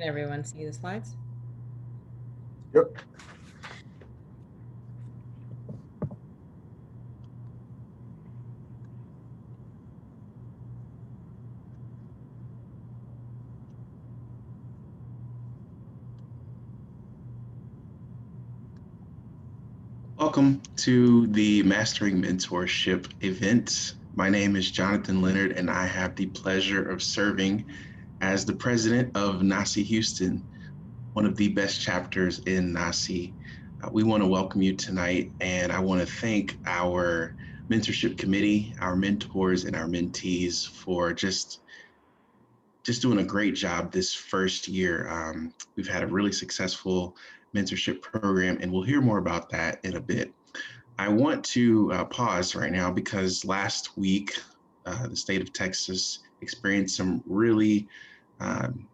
Can everyone see the slides? Yep. Welcome to the Mastering Mentorship event. My name is Jonathan Leonard, and I have the pleasure of serving as the president of NAHSE Houston, one of the best chapters in NAHSE. We want to welcome you tonight, and I want to thank our mentorship committee, our mentors, and our mentees for just doing a great job this first year. We've had a really successful mentorship program, and we'll hear more about that in a bit. I want to pause right now because last week, the state of Texas experienced some really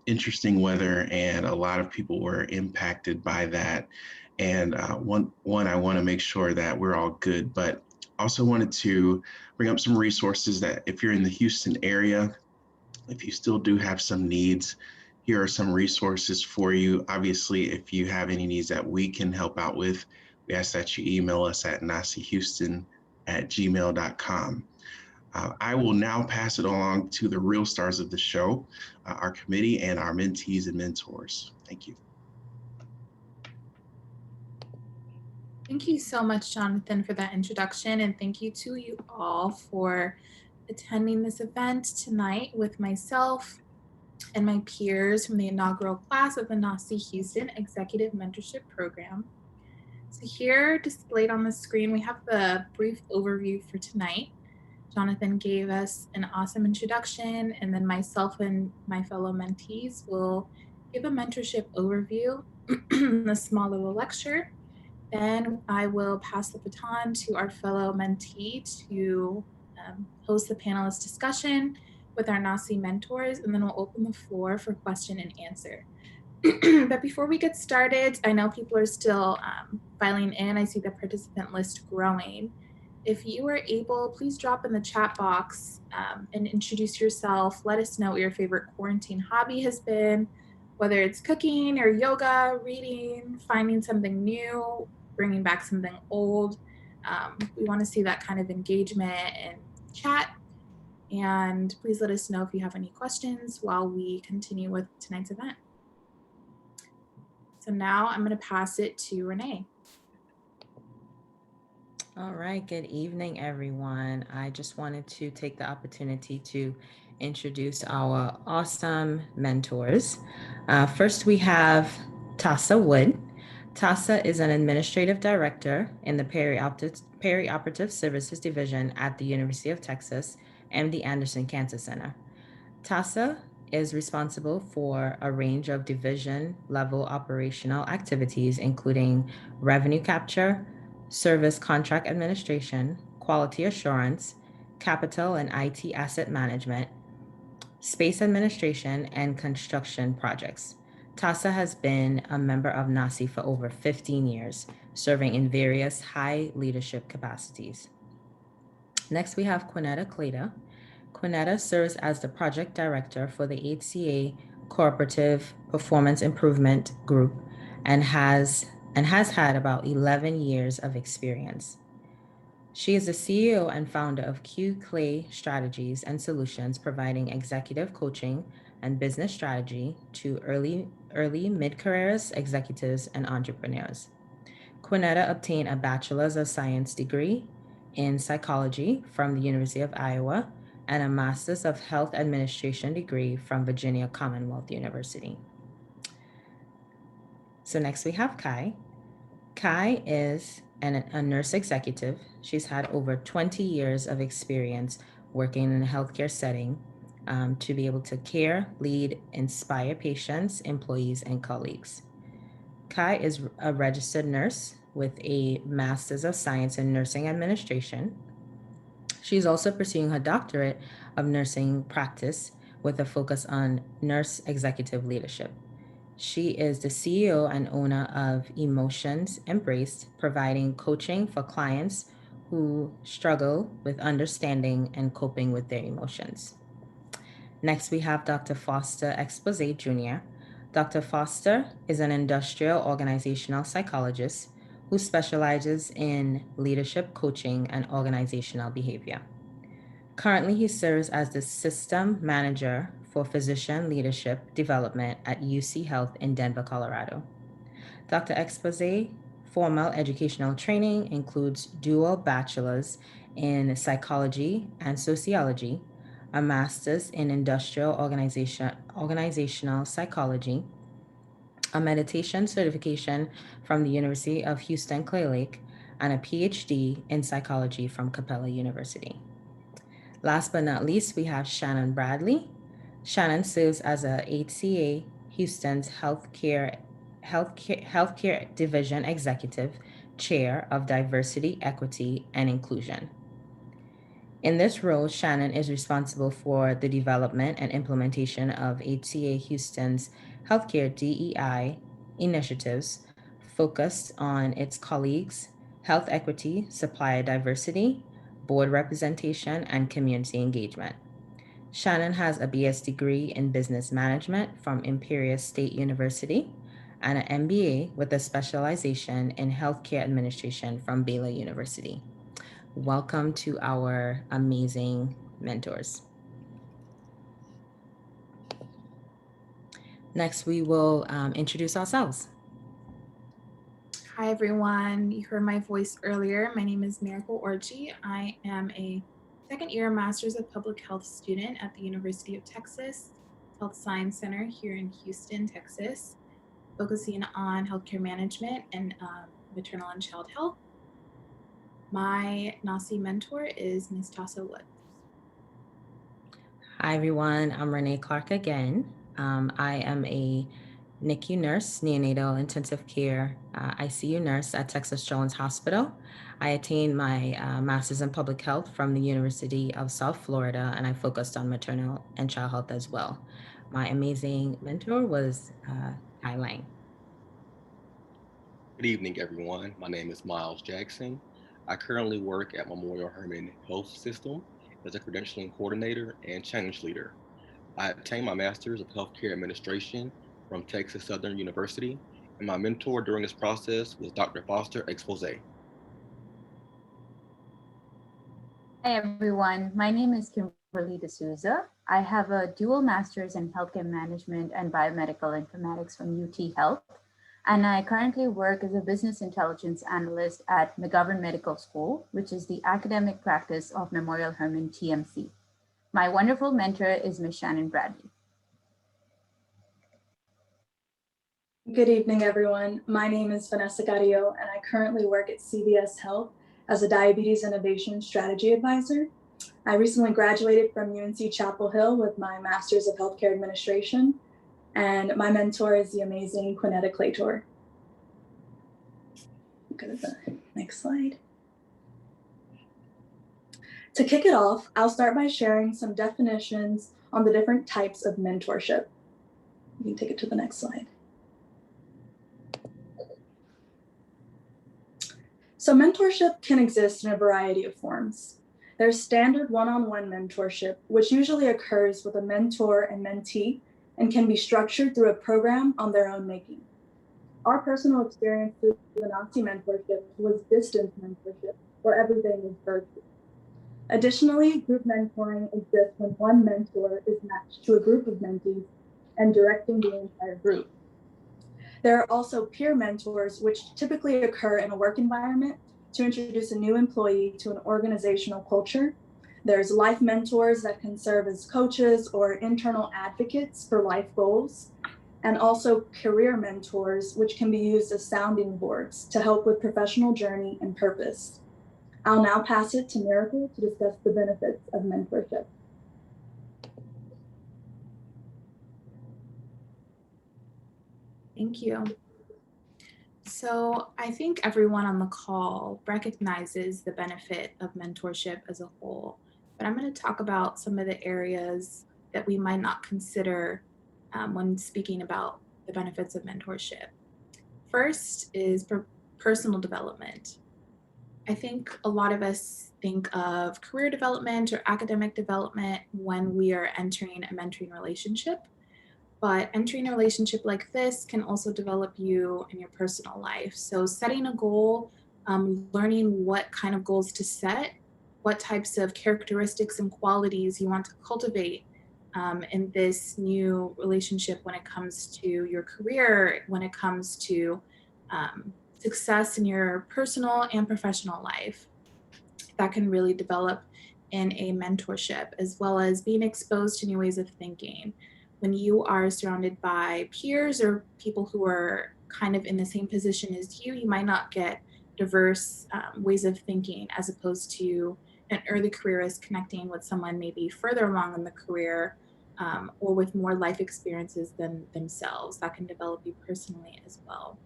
interesting weather, and a lot of people were impacted by that. And one, I want to make sure that we're all good, but also wanted to bring up some resources that if you're in the Houston area, if you still do have some needs, here are some resources for you. Obviously, if you have any needs that we can help out with, we ask that you email us at nahsehouston@gmail.com. I will now pass it along to the real stars of the show, our committee and our mentees and mentors. Thank you. Thank you so much, Jonathan, for that introduction, and thank you to you all for attending this event tonight with myself and my peers from the inaugural class of the NAHSE Houston Executive Mentorship Program. So here displayed on the screen, we have the brief overview for tonight. Jonathan gave us an awesome introduction, and then myself and my fellow mentees will give a mentorship overview, a small little lecture. Then I will pass the baton to our fellow mentee to host the panelist discussion with our NAHSE mentors, and then we'll open the floor for question and answer. But before we get started, I know people are still filing in. I see the participant list growing. If you are able, please drop in the chat box and introduce yourself. Let us know what your favorite quarantine hobby has been, whether it's cooking or yoga, reading, finding something new, bringing back something old. We want to see that kind of engagement and chat. And please let us know if you have any questions while we continue with tonight's event. So now I'm going to pass it to Renee. All right, good evening, everyone. I just wanted to take the opportunity to introduce our awesome mentors. First, we have Tassa Wood. Tassa is an administrative director in the Perioperative Services Division at the University of Texas MD Anderson Cancer Center. Tassa is responsible for a range of division-level operational activities, including revenue capture, service contract administration, quality assurance, capital and IT asset management, space administration, and construction projects. Tassa has been a member of NAHSE for over 15 years, serving in various high leadership capacities. Next, we have Quinetta Clada. Quinetta serves as the project director for the HCA Cooperative Performance Improvement Group and has had about 11 years of experience. She is the CEO and founder of Q Clay Strategies and Solutions, providing executive coaching and business strategy to early mid-careers, executives, and entrepreneurs. Quinetta obtained a Bachelor's of Science degree in psychology from the University of Iowa and a Master's of Health Administration degree from Virginia Commonwealth University. So next we have Kai. Kai is a nurse executive. She's had over 20 years of experience working in a healthcare setting to be able to care, lead, inspire patients, employees, and colleagues. Kai is a registered nurse with a Master's of Science in Nursing Administration. She's also pursuing her doctorate of nursing practice with a focus on nurse executive leadership. She is the CEO and owner of Emotions Embraced, providing coaching for clients who struggle with understanding and coping with their emotions. Next, we have Dr. Foster Expose Jr. Dr. Foster is an industrial organizational psychologist who specializes in leadership coaching and organizational behavior. Currently, he serves as the System Manager for Physician Leadership Development at UC Health in Denver, Colorado. Dr. Expose's formal educational training includes dual bachelor's in psychology and sociology, a master's in industrial organizational psychology, a meditation certification from the University of Houston Clay Lake, and a PhD in psychology from Capella University. Last but not least, we have Shannon Bradley. Shannon serves as a HCA Houston's Healthcare Division Executive Chair of Diversity, Equity, and Inclusion. In this role, Shannon is responsible for the development and implementation of HCA Houston's healthcare DEI initiatives focused on its colleagues, health equity, supplier diversity, board representation, and community engagement. Shannon has a BS degree in business management from Imperial State University and an MBA with a specialization in healthcare administration from Baylor University. Welcome to our amazing mentors. Next, we will introduce ourselves. Hi, everyone. You heard my voice earlier. My name is Miracle Orji. I am a second-year Master's of Public Health student at the University of Texas Health Science Center here in Houston, Texas, focusing on healthcare management and maternal and child health. My NAHSE mentor is Ms. Tassa Woods. Hi, everyone. I'm Renee Clark again. I am a NICU nurse, neonatal intensive care ICU nurse at Texas Children's Hospital. I attained my master's in public health from the University of South Florida, and I focused on maternal and child health as well. My amazing mentor was Kai Lang. Good evening, everyone. My name is Miles Jackson. I currently work at Memorial Hermann Health System as a credentialing coordinator and change leader. I obtained my master's of healthcare administration from Texas Southern University, and my mentor during this process was Dr. Foster Expose. Hi, everyone. My name is Kimberly D'Souza. I have a dual master's in healthcare management and biomedical informatics from UT Health. And I currently work as a business intelligence analyst at McGovern Medical School, which is the academic practice of Memorial Hermann TMC. My wonderful mentor is Ms. Shannon Bradley. Good evening, everyone. My name is Vanessa Carrillo, and I currently work at CVS Health as a Diabetes Innovation Strategy Advisor. I recently graduated from UNC Chapel Hill with my Master's of Healthcare Administration, and my mentor is the amazing Quinetta Claytor. Go to the next slide. To kick it off, I'll start by sharing some definitions on the different types of mentorship. You can take it to the next slide. So mentorship can exist in a variety of forms. There's standard one-on-one mentorship, which usually occurs with a mentor and mentee and can be structured through a program on their own making. Our personal experience through the NAHSE mentorship was distance mentorship, where everything is virtual. Additionally, group mentoring exists when one mentor is matched to a group of mentees and directing the entire group. There are also peer mentors, which typically occur in a work environment to introduce a new employee to an organizational culture. There's life mentors that can serve as coaches or internal advocates for life goals, and also career mentors, which can be used as sounding boards to help with professional journey and purpose. I'll now pass it to Miracle to discuss the benefits of mentorship. Thank you. So I think everyone on the call recognizes the benefit of mentorship as a whole, but I'm going to talk about some of the areas that we might not consider when speaking about the benefits of mentorship. First is personal development. I think a lot of us think of career development or academic development when we are entering a mentoring relationship. But entering a relationship like this can also develop you in your personal life. So setting a goal, learning what kind of goals to set, what types of characteristics and qualities you want to cultivate in this new relationship when it comes to your career, when it comes to success in your personal and professional life. That can really develop in a mentorship, as well as being exposed to new ways of thinking. When you are surrounded by peers or people who are kind of in the same position as you might not get diverse ways of thinking, as opposed to an early careerist connecting with someone maybe further along in the career, or with more life experiences than themselves. That can develop you personally as well.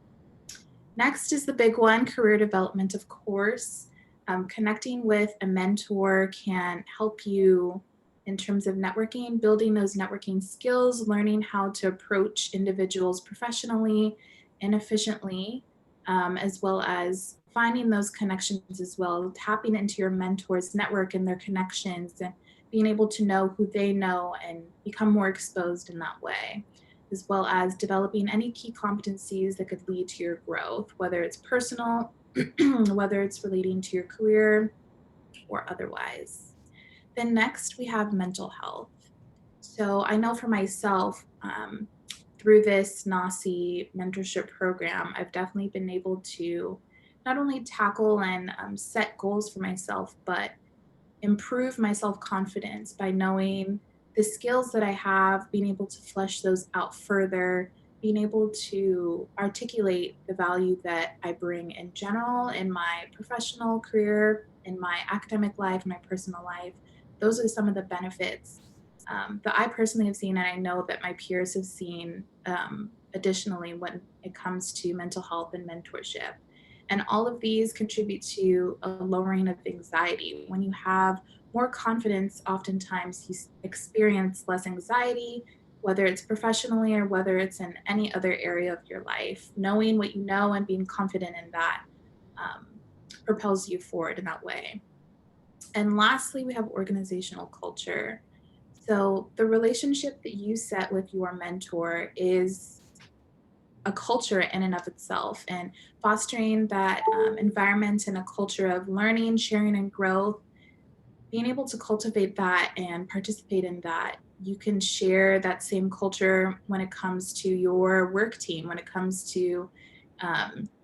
Next is the big one, career development, of course. Connecting with a mentor can help you in terms of networking, building those networking skills, learning how to approach individuals professionally and efficiently, as well as finding those connections as well, tapping into your mentor's network and their connections, and being able to know who they know and become more exposed in that way, as well as developing any key competencies that could lead to your growth, whether it's personal, whether it's relating to your career or otherwise. Then next we have mental health. So I know for myself, through this NAHSE mentorship program, I've definitely been able to not only tackle and set goals for myself, but improve my self-confidence by knowing the skills that I have, being able to flesh those out further, being able to articulate the value that I bring in general in my professional career, in my academic life, my personal life. Those are some of the benefits that I personally have seen, and I know that my peers have seen additionally when it comes to mental health and mentorship. And all of these contribute to a lowering of anxiety. When you have more confidence, oftentimes you experience less anxiety, whether it's professionally or whether it's in any other area of your life. Knowing what you know and being confident in that propels you forward in that way. And lastly, we have organizational culture. So the relationship that you set with your mentor is a culture in and of itself, and fostering that environment and a culture of learning, sharing, and growth, being able to cultivate that and participate in that. You can share that same culture when it comes to your work team, when it comes to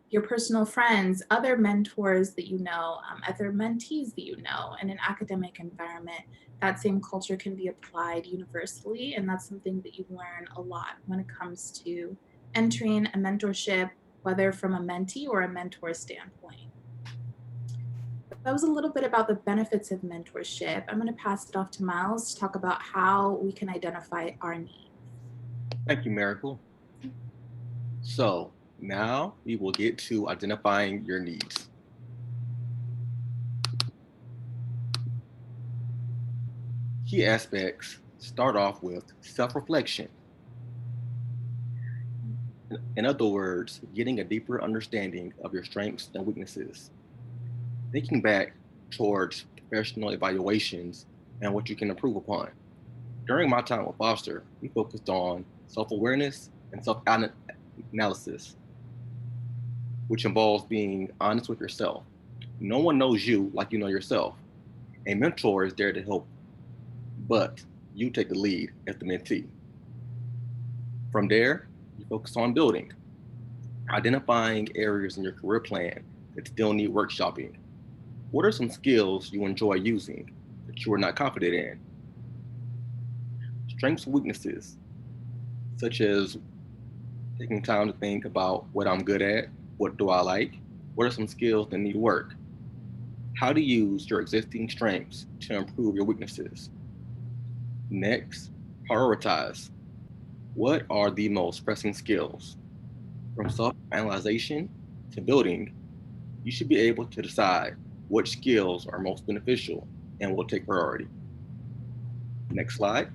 your personal friends, other mentors that you know, other mentees that you know in an academic environment. That same culture can be applied universally, and that's something that you learn a lot when it comes to entering a mentorship, whether from a mentee or a mentor standpoint. That was a little bit about the benefits of mentorship. I'm going to pass it off to Miles to talk about how we can identify our needs. Thank you, Miracle. So now we will get to identifying your needs. Key aspects start off with self-reflection. In other words, getting a deeper understanding of your strengths and weaknesses. Thinking back towards professional evaluations and what you can improve upon. During my time with Foster, we focused on self-awareness and self-analysis, which involves being honest with yourself. No one knows you like you know yourself. A mentor is there to help, but you take the lead as the mentee. From there, you focus on building, identifying areas in your career plan that still need workshopping. What are some skills you enjoy using that you are not confident in? Strengths and weaknesses, such as taking time to think about what I'm good at, what do I like, what are some skills that need work, how to use your existing strengths to improve your weaknesses. Next, prioritize. What are the most pressing skills? From self-analyzation to building, you should be able to decide which skills are most beneficial and will take priority. Next slide.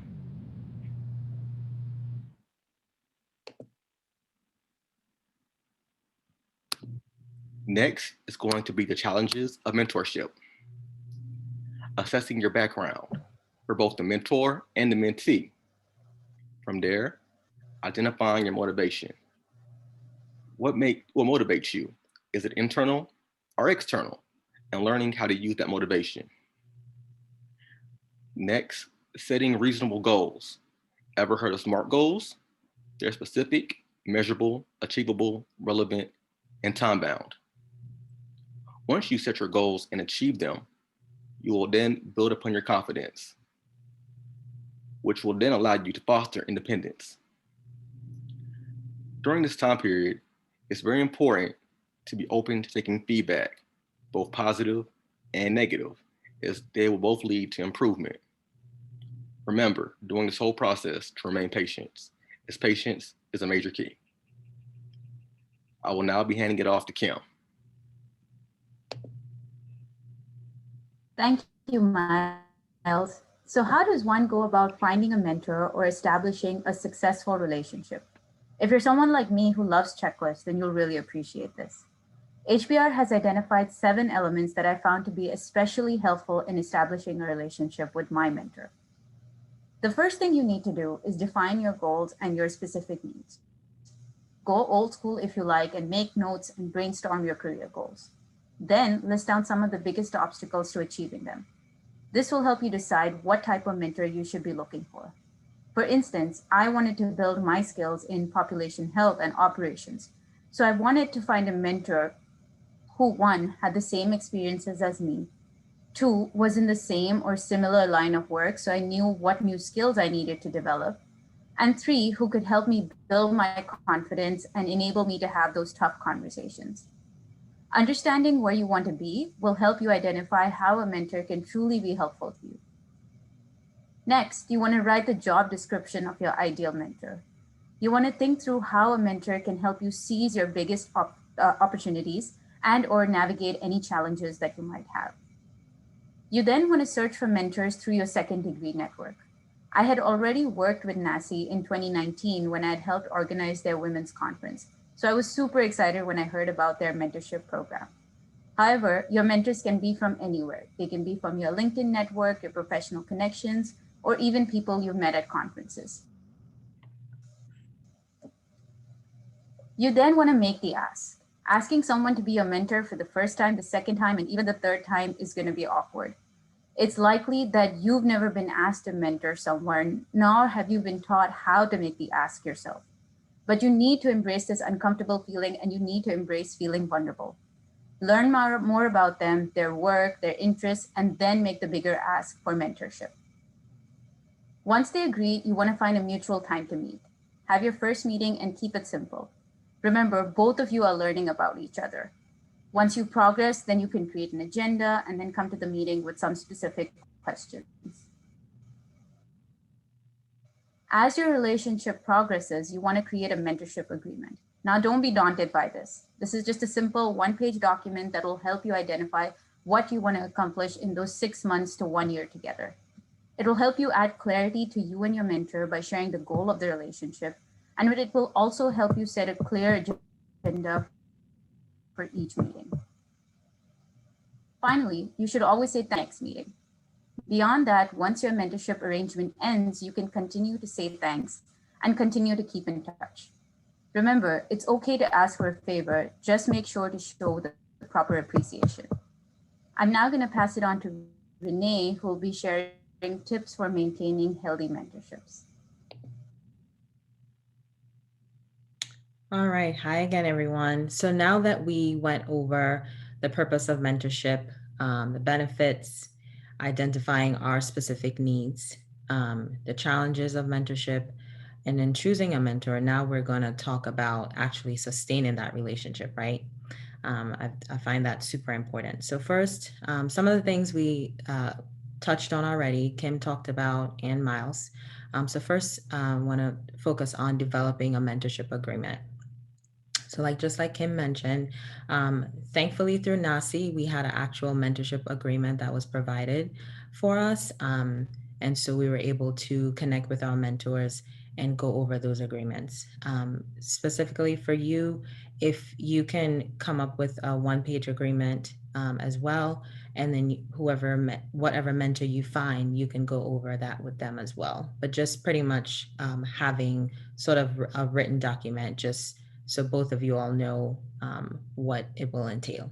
Next is going to be the challenges of mentorship. Assessing your background for both the mentor and the mentee. From there, identifying your motivation. What motivates you? Is it internal or external? And learning how to use that motivation. Next, setting reasonable goals. Ever heard of SMART goals? They're specific, measurable, achievable, relevant, and time bound. Once you set your goals and achieve them, you will then build upon your confidence, which will then allow you to foster independence. During this time period, it's very important to be open to taking feedback, both positive and negative, as they will both lead to improvement. Remember, during this whole process, to remain patient, as patience is a major key. I will now be handing it off to Kim. Thank you, Miles. So how does one go about finding a mentor or establishing a successful relationship? If you're someone like me who loves checklists, then you'll really appreciate this. HBR has identified 7 elements that I found to be especially helpful in establishing a relationship with my mentor. The first thing you need to do is define your goals and your specific needs. Go old school if you like and make notes and brainstorm your career goals. Then list down some of the biggest obstacles to achieving them. This will help you decide what type of mentor you should be looking for. For instance, I wanted to build my skills in population health and operations. So I wanted to find a mentor who, 1, had the same experiences as me, 2, was in the same or similar line of work, so I knew what new skills I needed to develop, and 3, who could help me build my confidence and enable me to have those tough conversations. Understanding where you want to be will help you identify how a mentor can truly be helpful to you. Next, you want to write the job description of your ideal mentor. You want to think through how a mentor can help you seize your biggest opportunities and or navigate any challenges that you might have. You then want to search for mentors through your second degree network. I had already worked with NAHSE in 2019 when I had helped organize their women's conference. So I was super excited when I heard about their mentorship program. However, your mentors can be from anywhere. They can be from your LinkedIn network, your professional connections, or even people you've met at conferences. You then want to make the ask. Asking someone to be your mentor for the first time, the second time, and even the third time is going to be awkward. It's likely that you've never been asked to mentor someone, nor have you been taught how to make the ask yourself. But you need to embrace this uncomfortable feeling, and you need to embrace feeling vulnerable. Learn more about them, their work, their interests, and then make the bigger ask for mentorship. Once they agree, you want to find a mutual time to meet. Have your first meeting and keep it simple. Remember, both of you are learning about each other. Once you progress, then you can create an agenda and then come to the meeting with some specific questions. As your relationship progresses, you want to create a mentorship agreement. Now, don't be daunted by this. This is just a simple 1-page document that will help you identify what you want to accomplish in those 6 months to 1 year together. It will help you add clarity to you and your mentor by sharing the goal of the relationship, and it will also help you set a clear agenda for each meeting. Finally, you should always say thanks meeting. Beyond that, once your mentorship arrangement ends, you can continue to say thanks and continue to keep in touch. Remember, it's okay to ask for a favor, just make sure to show the proper appreciation. I'm now going to pass it on to Renee, who will be sharing tips for maintaining healthy mentorships. All right. Hi again, everyone. So now that we went over the purpose of mentorship, the benefits, identifying our specific needs, the challenges of mentorship, and then choosing a mentor, now we're going to talk about actually sustaining that relationship, right? I find that super important. So first, some of the things we touched on already, Kim talked about, and Miles. So first, I want to focus on developing a mentorship agreement. So just like Kim mentioned, thankfully through NAHSE, we had an actual mentorship agreement that was provided for us. And so we were able to connect with our mentors and go over those agreements. Specifically for you, if you can come up with a 1-page agreement as well, And then whatever mentor you find, you can go over that with them as well. But just pretty much having sort of a written document, just so both of you all know what it will entail.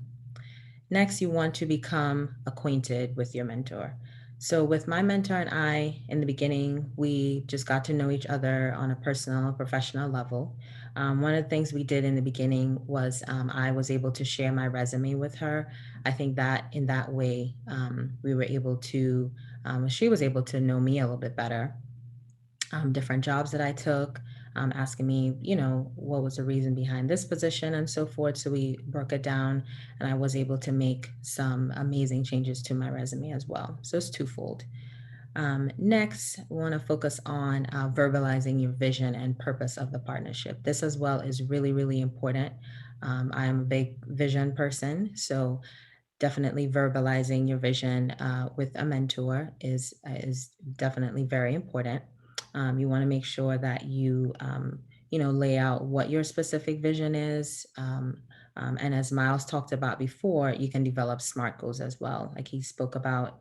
Next, you want to become acquainted with your mentor. So with my mentor and I, in the beginning, we just got to know each other on a personal, professional level. One of the things we did in the beginning was I was able to share my resume with her. I think that in that way, we were able to, she was able to know me a little bit better. Different jobs that I took, asking me, what was the reason behind this position and so forth. So we broke it down and I was able to make some amazing changes to my resume as well. So it's twofold. Next, we want to focus on verbalizing your vision and purpose of the partnership. This as well is really, really important. I am a big vision person, so definitely verbalizing your vision with a mentor is definitely very important. You want to make sure that you lay out what your specific vision is. And as Miles talked about before, you can develop SMART goals as well. Like he spoke about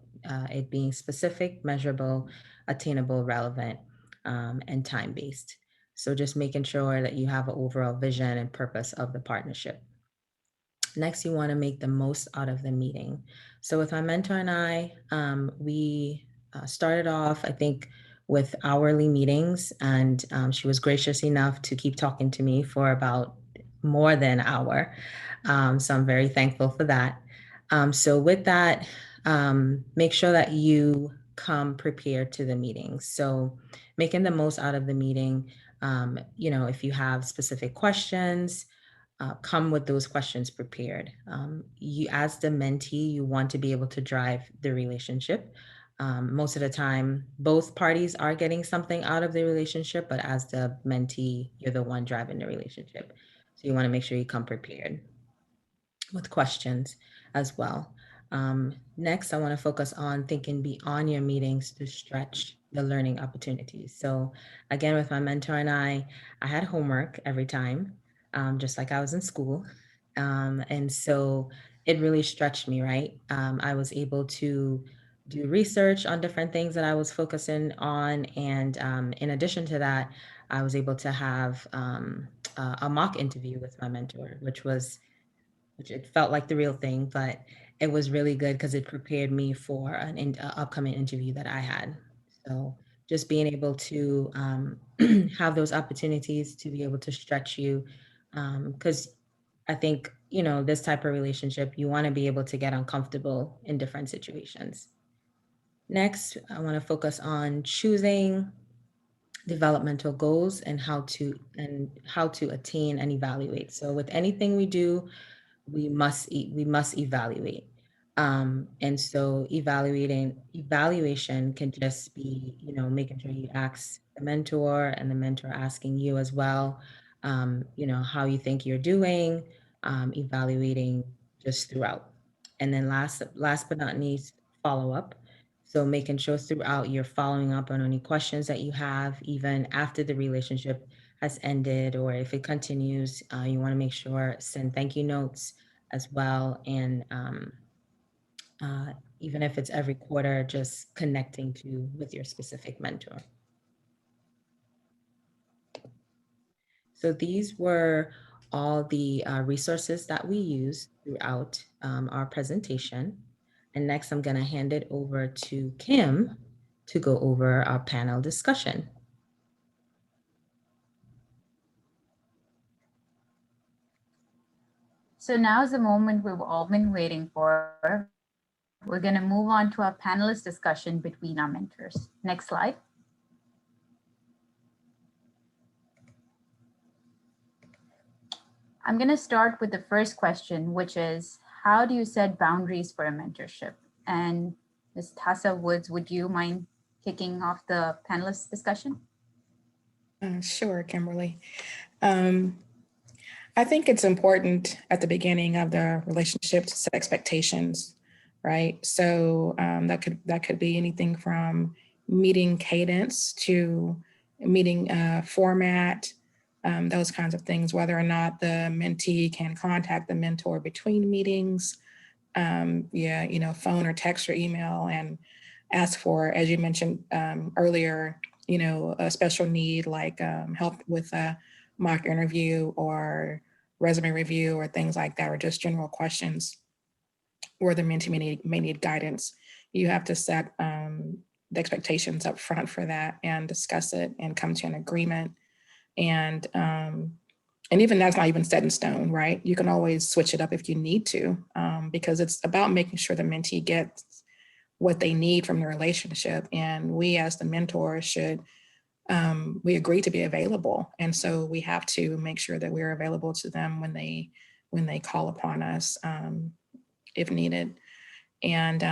it being specific, measurable, attainable, relevant, and time-based. So just making sure that you have an overall vision and purpose of the partnership. Next, you want to make the most out of the meeting. So with my mentor and I, we started off, I think, with hourly meetings, and she was gracious enough to keep talking to me for about more than an hour. So I'm very thankful for that. So with that, make sure that you come prepared to the meeting. So making the most out of the meeting, if you have specific questions, come with those questions prepared. You, as the mentee, you want to be able to drive the relationship. Most of the time, both parties are getting something out of the relationship, but as the mentee, you're the one driving the relationship. So you want to make sure you come prepared with questions as well. Next, I want to focus on thinking beyond your meetings to stretch the learning opportunities. So again, with my mentor and I had homework every time, just like I was in school. And so it really stretched me, right? I was able to do research on different things that I was focusing on. And in addition to that, I was able to have a mock interview with my mentor, which it felt like the real thing, but it was really good because it prepared me for an upcoming interview that I had. So just being able to have those opportunities to be able to stretch you, because I think, this type of relationship, you want to be able to get uncomfortable in different situations. Next, I want to focus on choosing developmental goals and how to attain and evaluate. So with anything we do, we must evaluate. And so evaluation can just be, making sure you ask the mentor and the mentor asking you as well, how you think you're doing, evaluating just throughout. And then last but not least, follow up. So making sure throughout you're following up on any questions that you have, even after the relationship has ended, or if it continues, you want to make sure send thank you notes as well. And even if it's every quarter, just connecting with your specific mentor. So these were all the resources that we used throughout our presentation. And next, I'm going to hand it over to Kim to go over our panel discussion. So now is the moment we've all been waiting for. We're going to move on to our panelist discussion between our mentors. Next slide. I'm going to start with the first question, which is, how do you set boundaries for a mentorship? And Ms. Tassa Woods, would you mind kicking off the panelist discussion? Sure, Kimberly. I think it's important at the beginning of the relationship to set expectations, right? So that could be anything from meeting cadence to meeting format, those kinds of things, whether or not the mentee can contact the mentor between meetings. phone or text or email and ask for, as you mentioned earlier, a special need like help with a mock interview or resume review or things like that, or just general questions where the mentee may need guidance. You have to set the expectations up front for that and discuss it and come to an agreement. And even that's not even set in stone, right? You can always switch it up if you need to, because it's about making sure the mentee gets what they need from the relationship. And we as the mentor should, we agree to be available. And so we have to make sure that we're available to them when they call upon us, if needed. And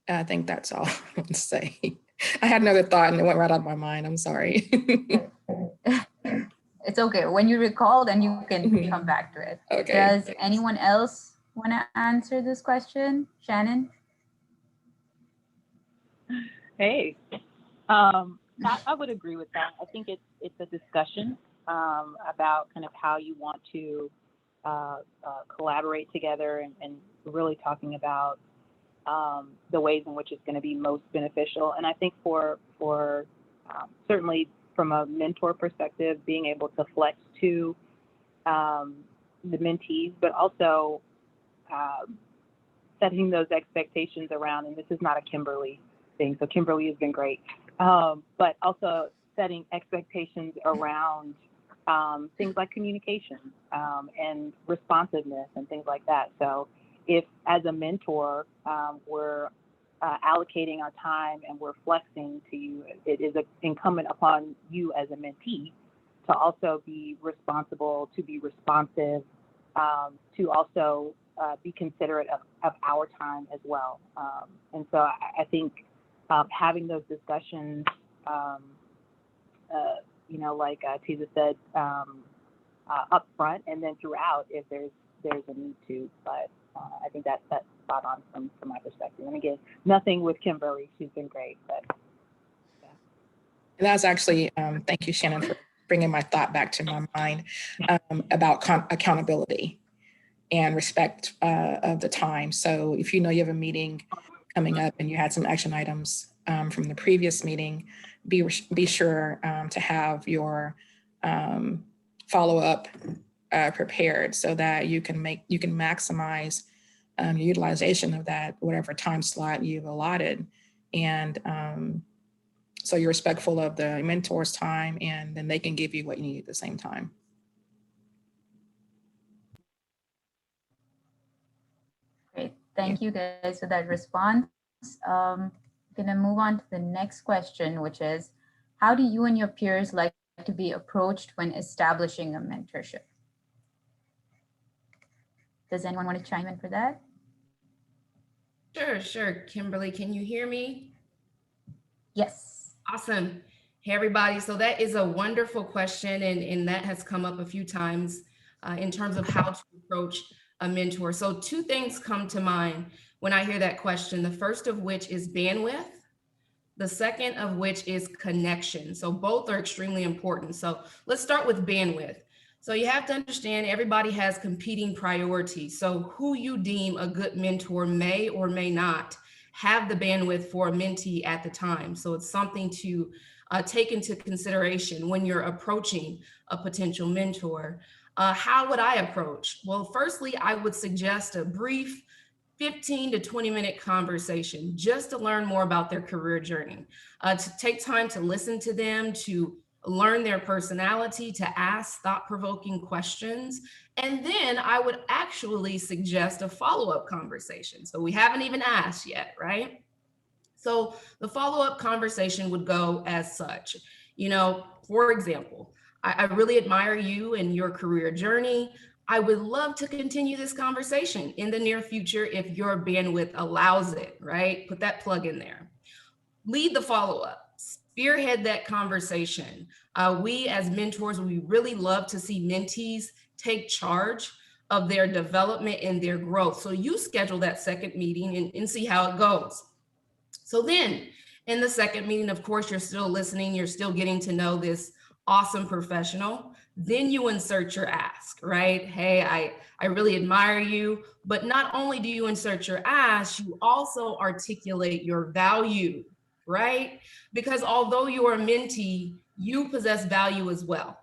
I think that's all I want to say. I had another thought and it went right out of my mind. I'm sorry. It's okay. When you recall, then you can come back to it. Okay. Does thanks. anyone else want to answer this question? Shannon? Hey, I would agree with that. I think it's a discussion about kind of how you want to collaborate together and really talking about the ways in which it's going to be most beneficial. And I think for certainly from a mentor perspective, being able to flex to the mentees, but also setting those expectations around, and this is not a Kimberly thing, so Kimberly has been great, but also setting expectations around things like communication and responsiveness and things like that. So if as a mentor, we're allocating our time and we're flexing to you, it is incumbent upon you as a mentee to also be responsible, to be responsive, to also be considerate of our time as well. And so I think having those discussions, like Tiza said, up front and then throughout if there's a need to, but I think that's spot on from my perspective. And again, nothing with Kimberly, she's been great, but yeah. And that's actually, thank you, Shannon, for bringing my thought back to my mind about accountability and respect of the time. So if you know you have a meeting coming up and you had some action items from the previous meeting, be sure to have your follow-up prepared so that you can maximize utilization of that, whatever time slot you've allotted. And so you're respectful of the mentor's time, and then they can give you what you need at the same time. Great. Thank you guys for that response. I'm gonna move on to the next question, which is, how do you and your peers like to be approached when establishing a mentorship? Does anyone want to chime in for that? Sure. Kimberly, can you hear me? Yes. Awesome. Hey, everybody. So that is a wonderful question, and that has come up a few times in terms of how to approach a mentor. So two things come to mind when I hear that question. The first of which is bandwidth. The second of which is connection. So both are extremely important. So let's start with bandwidth. So you have to understand everybody has competing priorities. So who you deem a good mentor may or may not have the bandwidth for a mentee at the time. So it's something to take into consideration when you're approaching a potential mentor. How would I approach? Well, firstly, I would suggest a brief 15 to 20-minute conversation just to learn more about their career journey, to take time to listen to them, to learn their personality, to ask thought-provoking questions. And then I would actually suggest a follow-up conversation. So we haven't even asked yet, right? So the follow-up conversation would go as such. For example, I really admire you and your career journey. I would love to continue this conversation in the near future if your bandwidth allows it, right? Put that plug in there. Lead the follow-up, spearhead that conversation. We as mentors, we really love to see mentees take charge of their development and their growth. So you schedule that second meeting and see how it goes. So then in the second meeting, of course, you're still listening, you're still getting to know this awesome professional. Then you insert your ask, right? Hey, I really admire you. But not only do you insert your ask, you also articulate your value, right? Because although you are a mentee, you possess value as well.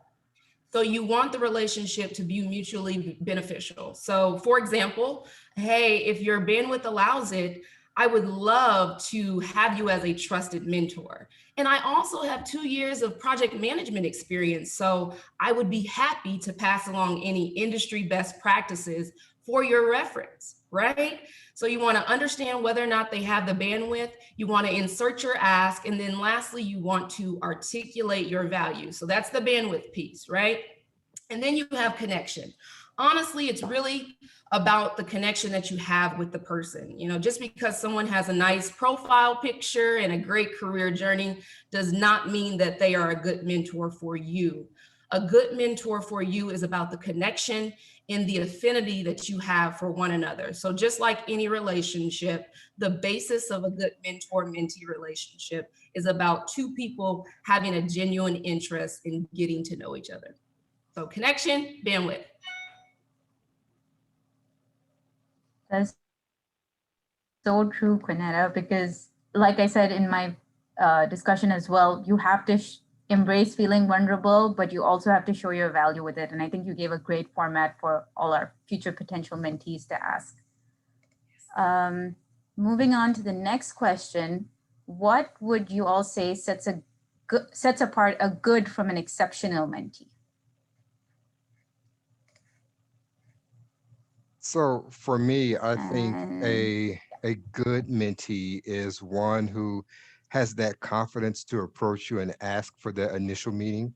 So you want the relationship to be mutually beneficial. So for example, hey, if your bandwidth allows it, I would love to have you as a trusted mentor. And I also have 2 years of project management experience. So I would be happy to pass along any industry best practices for your reference, right? So you want to understand whether or not they have the bandwidth. You want to insert your ask. And then lastly, you want to articulate your value. So that's the bandwidth piece, right? And then you have connection. Honestly, it's really about the connection that you have with the person. You know, just because someone has a nice profile picture and a great career journey does not mean that they are a good mentor for you. A good mentor for you is about the connection and the affinity that you have for one another. So just like any relationship, the basis of a good mentor-mentee relationship is about two people having a genuine interest in getting to know each other. So connection, bandwidth. That's so true, Quinetta, because like I said in my discussion as well, you have to embrace feeling vulnerable, but you also have to show your value with it. And I think you gave a great format for all our future potential mentees to ask. Moving on to the next question, what would you all say sets apart a good from an exceptional mentee? So for me, I think a good mentee is one who has that confidence to approach you and ask for the initial meeting,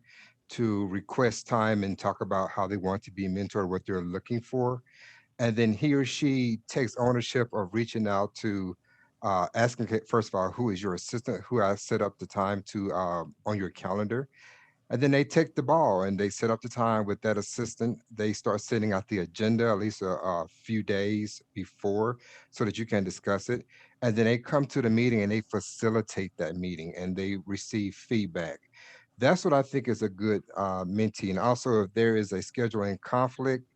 to request time and talk about how they want to be mentored, what they're looking for. And then he or she takes ownership of reaching out to asking, first of all, who is your assistant, who I set up the time to on your calendar. And then they take the ball and they set up the time with that assistant. They start setting out the agenda at least a few days before so that you can discuss it. And then they come to the meeting and they facilitate that meeting and they receive feedback. That's what I think is a good mentee. And also, if there is a scheduling conflict,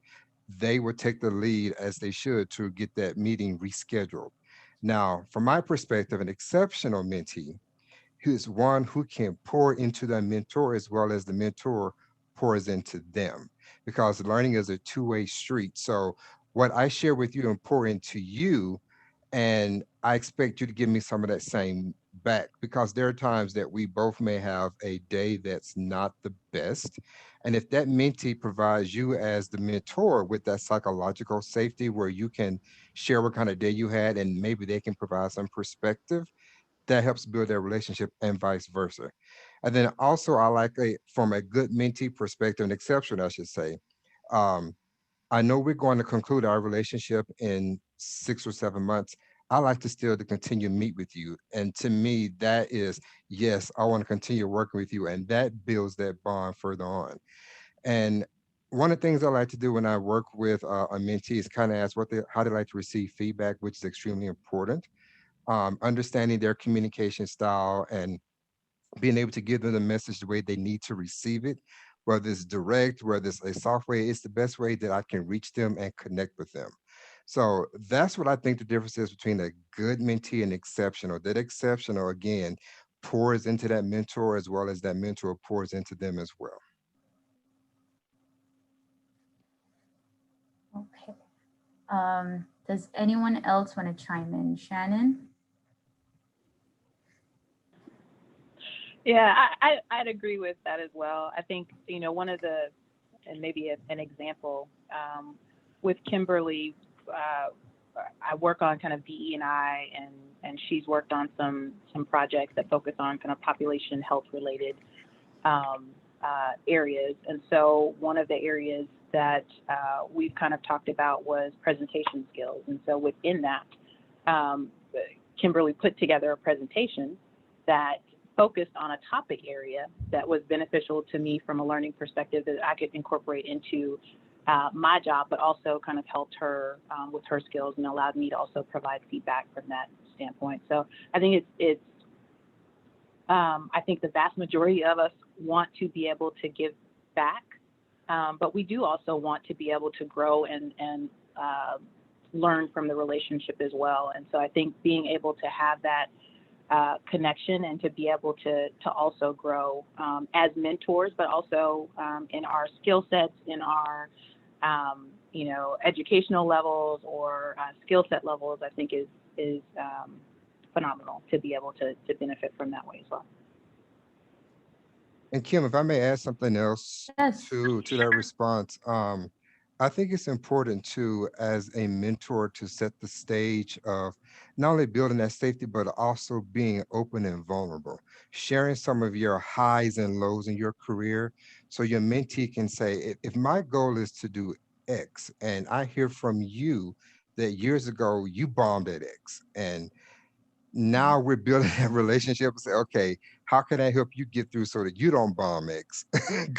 they would take the lead as they should to get that meeting rescheduled. Now, from my perspective, an exceptional mentee who is one who can pour into the mentor as well as the mentor pours into them, because learning is a two-way street. So what I share with you and pour into you, and I expect you to give me some of that same back, because there are times that we both may have a day that's not the best. And if that mentee provides you as the mentor with that psychological safety where you can share what kind of day you had and maybe they can provide some perspective, that helps build their relationship and vice versa. And then also I like from a good mentee perspective, an exception, I should say. Um, I know we're going to conclude our relationship in 6 or 7 months. I like to still to continue to meet with you. And to me, that is, yes, I want to continue working with you. And that builds that bond further on. And one of the things I like to do when I work with a mentee is kind of ask how they like to receive feedback, which is extremely important. Understanding their communication style and being able to give them the message the way they need to receive it, whether it's direct, whether it's a software, it's the best way that I can reach them and connect with them. So that's what I think the difference is between a good mentee and exceptional. That exceptional, again, pours into that mentor as well as that mentor pours into them as well. Okay. Does anyone else want to chime in? Shannon? Yeah, I'd agree with that as well. I think, one of the, and maybe an example, with Kimberly, I work on kind of DE&I, and she's worked on some projects that focus on kind of population health related areas. And so one of the areas that we've kind of talked about was presentation skills. And so within that, Kimberly put together a presentation that focused on a topic area that was beneficial to me from a learning perspective that I could incorporate into my job, but also kind of helped her with her skills and allowed me to also provide feedback from that standpoint. So I think I think the vast majority of us want to be able to give back, but we do also want to be able to grow and learn from the relationship as well. And so I think being able to have that connection and to be able to also grow as mentors, but also in our skill sets, in our educational levels or skill set levels, I think is phenomenal to be able to benefit from that way as well. And Kim, if I may add something else Yes. to that response, I think it's important to, as a mentor, to set the stage of not only building that safety, but also being open and vulnerable, sharing some of your highs and lows in your career. So your mentee can say, if my goal is to do X, and I hear from you that years ago you bombed at X, and now we're building that relationship and say, okay, how can I help you get through so that you don't bomb X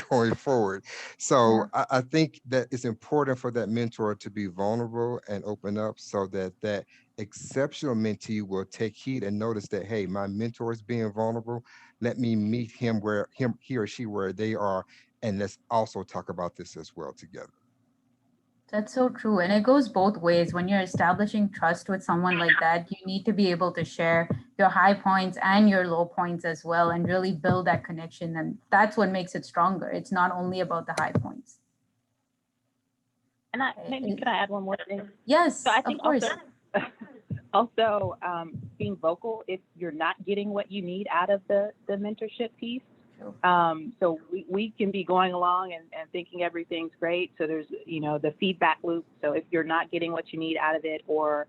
going forward? So I think that it's important for that mentor to be vulnerable and open up so that that exceptional mentee will take heed and notice that, hey, my mentor is being vulnerable. Let me meet he or she where they are. And let's also talk about this as well together. That's so true. And it goes both ways. When you're establishing trust with someone like that, you need to be able to share your high points and your low points as well and really build that connection. And that's what makes it stronger. It's not only about the high points. And maybe could I add one more thing? Yes, so I think of course. Also being vocal if you're not getting what you need out of the mentorship piece. So we can be going along and thinking everything's great. So there's, the feedback loop. So if you're not getting what you need out of it, or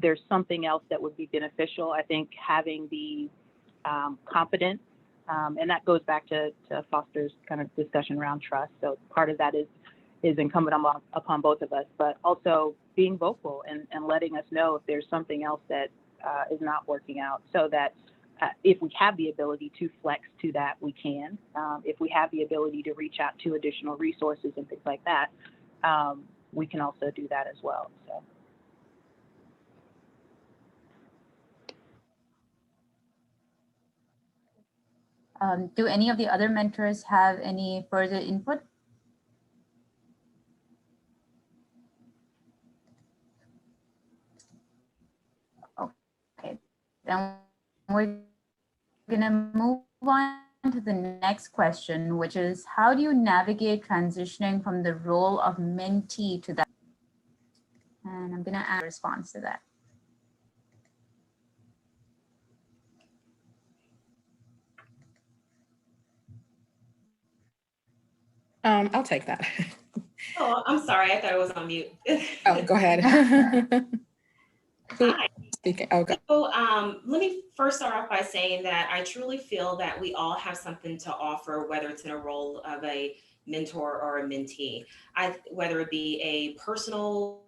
there's something else that would be beneficial, I think having the confidence, and that goes back to Foster's kind of discussion around trust. So part of that is incumbent upon both of us, but also being vocal and letting us know if there's something else that is not working out, so that if we have the ability to flex to that, we can. If we have the ability to reach out to additional resources and things like that, we can also do that as well. So. Do any of the other mentors have any further input? Okay, then we're gonna move on to the next question, which is, how do you navigate transitioning from the role of mentee to that? And I'm gonna add a response to that. I'll take that. Oh, I'm sorry. I thought it was on mute. Oh, go ahead. Hi. Speaking. Okay. So let me first start off by saying that I truly feel that we all have something to offer, whether it's in a role of a mentor or a mentee. Whether it be a personal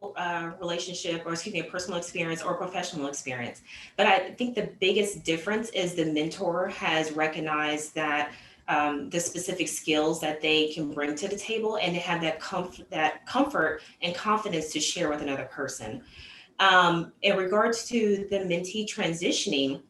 relationship, or a personal experience or professional experience. But I think the biggest difference is the mentor has recognized that the specific skills that they can bring to the table, and they have that comfort and confidence to share with another person. In regards to the mentee transitioning,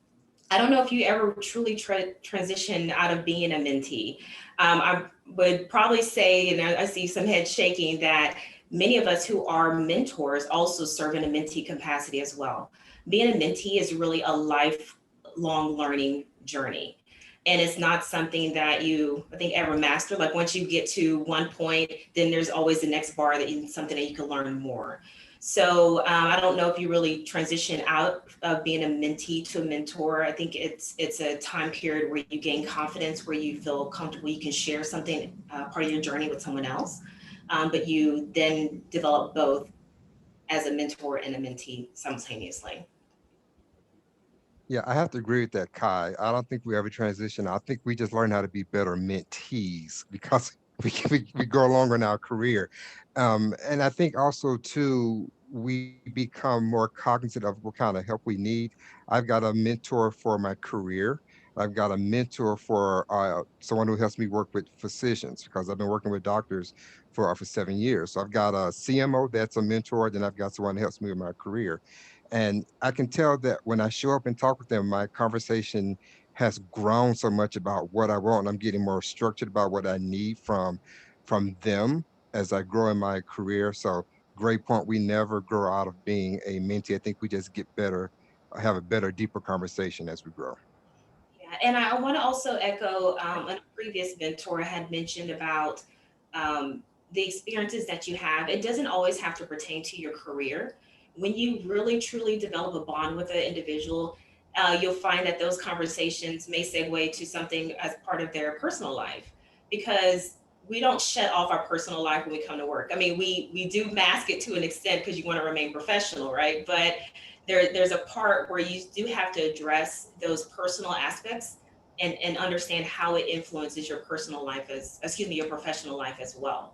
I don't know if you ever truly transition out of being a mentee. I would probably say, and I see some heads shaking, that many of us who are mentors also serve in a mentee capacity as well. Being a mentee is really a lifelong learning journey. And it's not something that you, I think, ever master. Like once you get to one point, then there's always the next bar something that you can learn more. So I don't know if you really transition out of being a mentee to a mentor. I think it's a time period where you gain confidence, where you feel comfortable, you can share something, part of your journey with someone else, but you then develop both as a mentor and a mentee simultaneously. Yeah, I have to agree with that, Kai. I don't think we ever transition. I think we just learn how to be better mentees because we go along in our career. And I think also too, we become more cognizant of what kind of help we need. I've got a mentor for my career. I've got a mentor for someone who helps me work with physicians, because I've been working with doctors for 7 years. So I've got a CMO that's a mentor, then I've got someone who helps me with my career. And I can tell that when I show up and talk with them, my conversation has grown so much about what I want. I'm getting more structured about what I need from them as I grow in my career. So great point. We never grow out of being a mentee. I think we just get better, have a better, deeper conversation as we grow. Yeah, and I want to also echo a previous mentor had mentioned about the experiences that you have. It doesn't always have to pertain to your career. When you really truly develop a bond with an individual, you'll find that those conversations may segue to something as part of their personal life, because we don't shut off our personal life when we come to work. I mean, we do mask it to an extent because you want to remain professional, right? But there's a part where you do have to address those personal aspects and understand how it influences your personal life your professional life as well.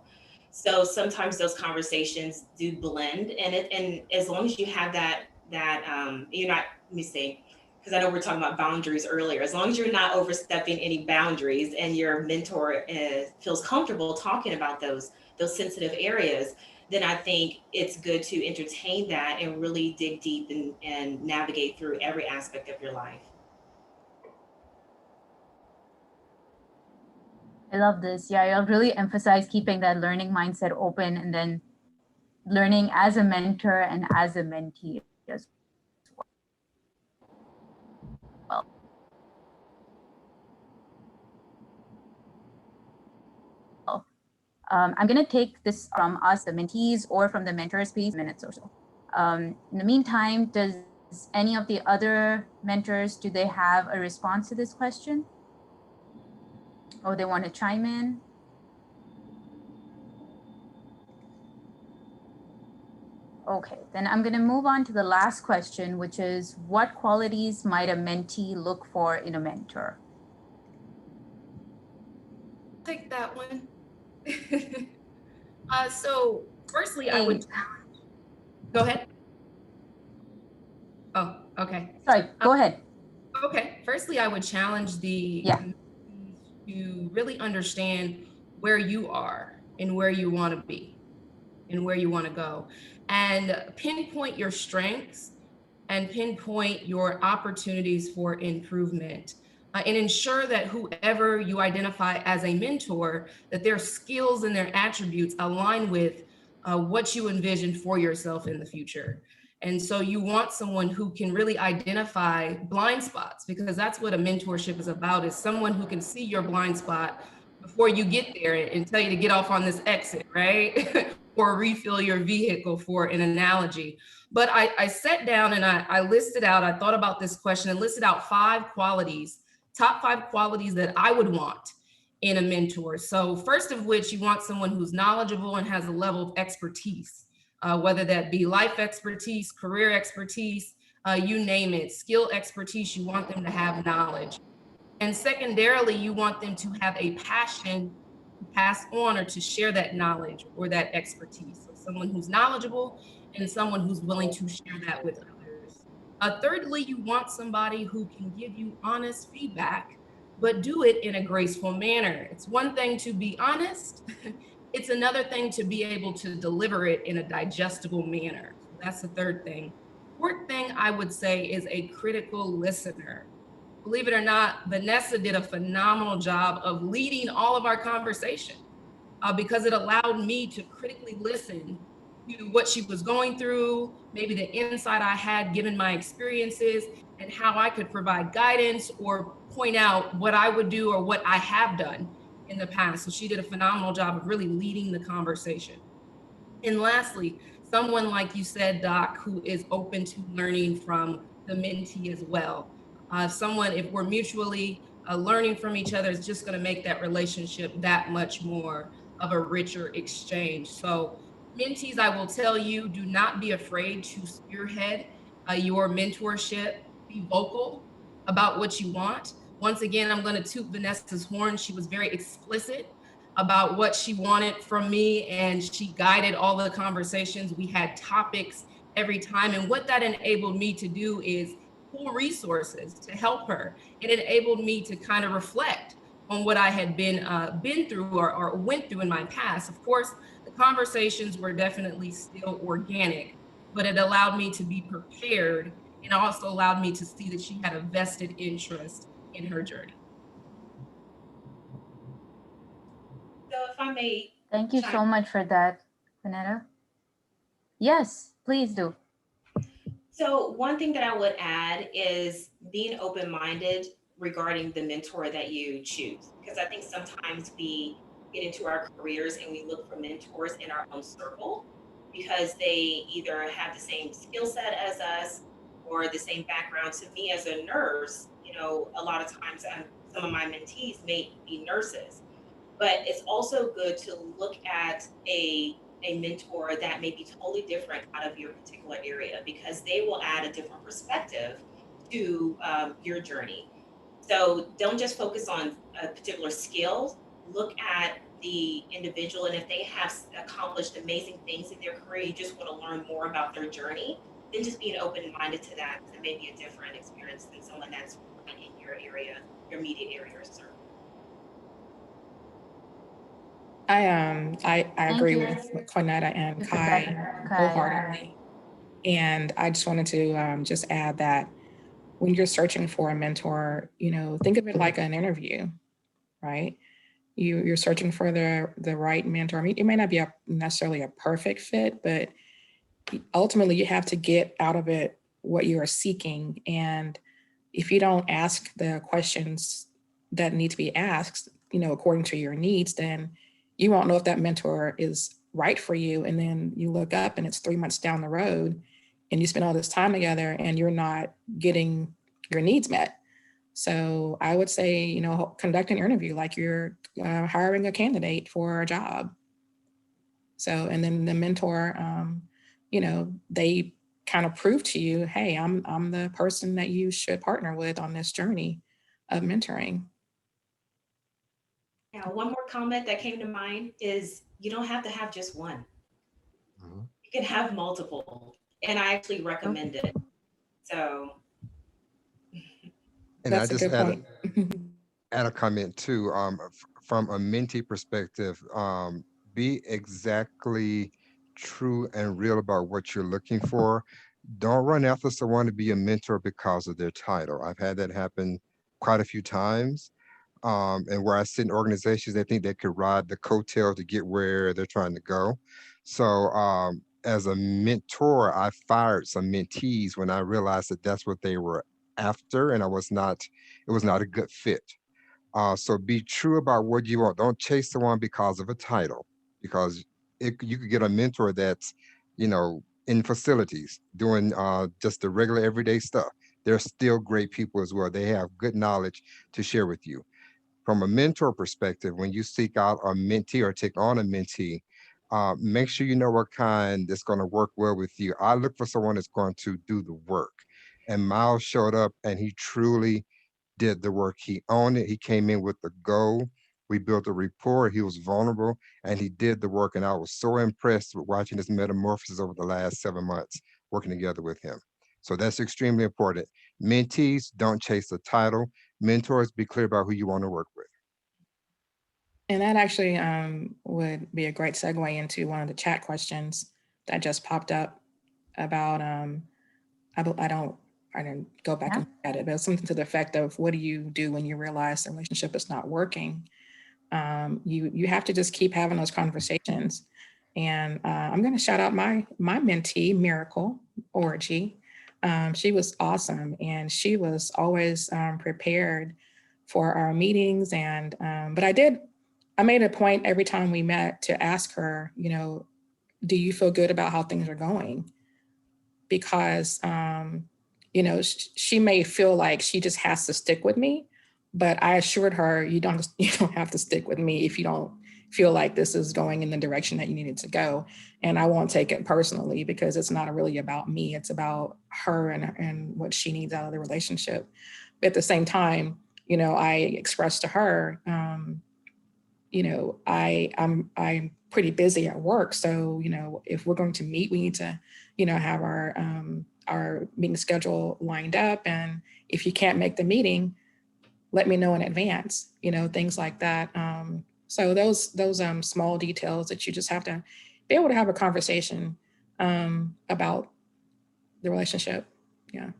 So sometimes those conversations do blend, and as long as you have you're not, let me see, because I know we are talking about boundaries earlier. As long as you're not overstepping any boundaries and your mentor feels comfortable talking about those sensitive areas, then I think it's good to entertain that and really dig deep and navigate through every aspect of your life. I love this. Yeah, I'll really emphasize keeping that learning mindset open, and then learning as a mentor and as a mentee as well. I'm going to take this from us, the mentees, or from the mentors, please, minutes or so. In the meantime, does any of the other mentors, do they have a response to this question? Or they want to chime in? Okay, then I'm going to move on to the last question, which is, what qualities might a mentee look for in a mentor? Take that one. So firstly, I would go ahead. Oh, okay. Sorry, go ahead. Okay. Firstly, I would challenge the to really understand where you are and where you want to be and where you want to go, and pinpoint your strengths and pinpoint your opportunities for improvement, and ensure that whoever you identify as a mentor, that their skills and their attributes align with what you envision for yourself in the future. And so you want someone who can really identify blind spots, because that's what a mentorship is about, is someone who can see your blind spot before you get there and tell you to get off on this exit, right? Or refill your vehicle, for an analogy. But I sat down and I listed out, I thought about this question and listed out 5 qualities, top 5 qualities that I would want in a mentor. So first of which, you want someone who's knowledgeable and has a level of expertise, whether that be life expertise, career expertise, you name it, skill expertise, you want them to have knowledge. And secondarily, you want them to have a passion to pass on or to share that knowledge or that expertise. So someone who's knowledgeable and someone who's willing to share that with others. Thirdly, you want somebody who can give you honest feedback, but do it in a graceful manner. It's one thing to be honest. It's another thing to be able to deliver it in a digestible manner. So that's the third thing. Fourth thing I would say is a critical listener. Believe it or not, Vanessa did a phenomenal job of leading all of our conversation, because it allowed me to critically listen to what she was going through, maybe the insight I had given my experiences, and how I could provide guidance or point out what I would do or what I have done in the past. So she did a phenomenal job of really leading the conversation. And lastly, someone like you said, Doc, who is open to learning from the mentee as well. Someone, if we're mutually learning from each other, is just going to make that relationship that much more of a richer exchange. So mentees, I will tell you, do not be afraid to spearhead your mentorship. Be vocal about what you want. Once again, I'm going to toot Vanessa's horn. She was very explicit about what she wanted from me, and she guided all the conversations. We had topics every time, and what that enabled me to do is pull resources to help her. It enabled me to kind of reflect on what I had been through or went through in my past. Of course, the conversations were definitely still organic, but it allowed me to be prepared, and also allowed me to see that she had a vested interest in her journey. So if I may. Thank you so much for that, Vanetta. Yes, please do. So one thing that I would add is being open-minded regarding the mentor that you choose, because I think sometimes we get into our careers and we look for mentors in our own circle because they either have the same skill set as us or the same background. To me as a nurse, a lot of times some of my mentees may be nurses, but it's also good to look at a mentor that may be totally different out of your particular area, because they will add a different perspective to your journey. So don't just focus on a particular skill. Look at the individual, and if they have accomplished amazing things in their career, you just want to learn more about their journey, then just being open-minded to that, because it may be a different experience than someone that's right in your area, your immediate area or circle. I agree with Cornetta and Kai wholeheartedly. And I just wanted to just add that when you're searching for a mentor, think of it like an interview, right? You're searching for the right mentor. I mean, it may not be necessarily a perfect fit, but ultimately you have to get out of it what you are seeking. And if you don't ask the questions that need to be asked, according to your needs, then you won't know if that mentor is right for you. And then you look up and it's 3 months down the road and you spend all this time together and you're not getting your needs met. So I would say, conduct an interview like you're hiring a candidate for a job. So, and then the mentor, they kind of prove to you, hey, I'm the person that you should partner with on this journey of mentoring. Now, one more comment that came to mind is you don't have to have just one. Mm-hmm. You can have multiple, and I actually recommend it. So, and that's I just add a comment too. From a mentee perspective, be exactly true and real about what you're looking for. Don't run after someone to be a mentor because of their title. I've had that happen quite a few times. And where I sit in organizations, they think they could ride the coattail to get where they're trying to go. So as a mentor, I fired some mentees when I realized that that's what they were after, and it was not a good fit. So be true about what you want. Don't chase someone because of a title, because you could get a mentor that's, in facilities doing just the regular everyday stuff. They're still great people as well. They have good knowledge to share with you. From a mentor perspective, when you seek out a mentee or take on a mentee, make sure you know what kind that's going to work well with you. I look for someone that's going to do the work. And Miles showed up and he truly did the work. He owned it. He came in with the goal. We built a rapport. He was vulnerable and he did the work. And I was so impressed with watching his metamorphosis over the last 7 months working together with him. So that's extremely important. Mentees, don't chase the title. Mentors, be clear about who you want to work with. And that actually would be a great segue into one of the chat questions that just popped up about, I didn't go back and look at it, but it's something to the effect of, what do you do when you realize the relationship is not working? You have to just keep having those conversations. And I'm going to shout out my mentee, Miracle Orgy. She was awesome, and she was always prepared for our meetings. And but I made a point every time we met to ask her, do you feel good about how things are going? Because she may feel like she just has to stick with me, but I assured her, you don't have to stick with me if you don't feel like this is going in the direction that you need it to go. And I won't take it personally, because it's not really about me. It's about her and what she needs out of the relationship. But at the same time, I expressed to her, I'm pretty busy at work. So, if we're going to meet, we need to, have our meeting schedule lined up. And if you can't make the meeting, let me know in advance, things like that. So those small details that you just have to be able to have a conversation about the relationship. Yeah.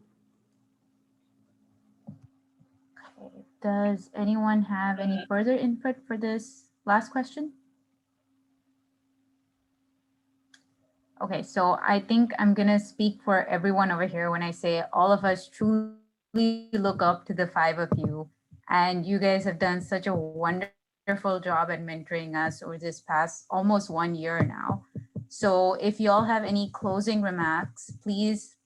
Does anyone have any further input for this last question? Okay, so I think I'm gonna speak for everyone over here when I say all of us truly look up to the five of you, and you guys have done such a wonderful job at mentoring us over this past almost 1 year now. So if you all have any closing remarks, please,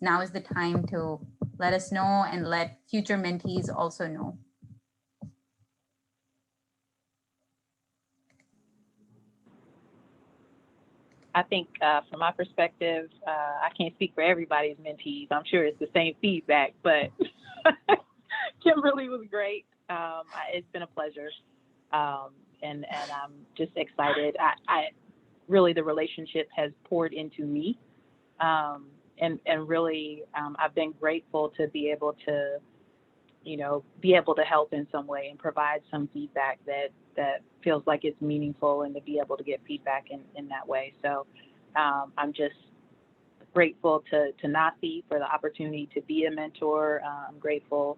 now is the time to let us know and let future mentees also know. I think from my perspective, I can't speak for everybody's mentees. I'm sure it's the same feedback, but Kimberly was great. It's been a pleasure. And I'm just excited. I really, the relationship has poured into me. And really, I've been grateful to be able to, be able to help in some way and provide some feedback that feels like it's meaningful, and to be able to get feedback in that way. So I'm just grateful to NAHSE for the opportunity to be a mentor. I'm grateful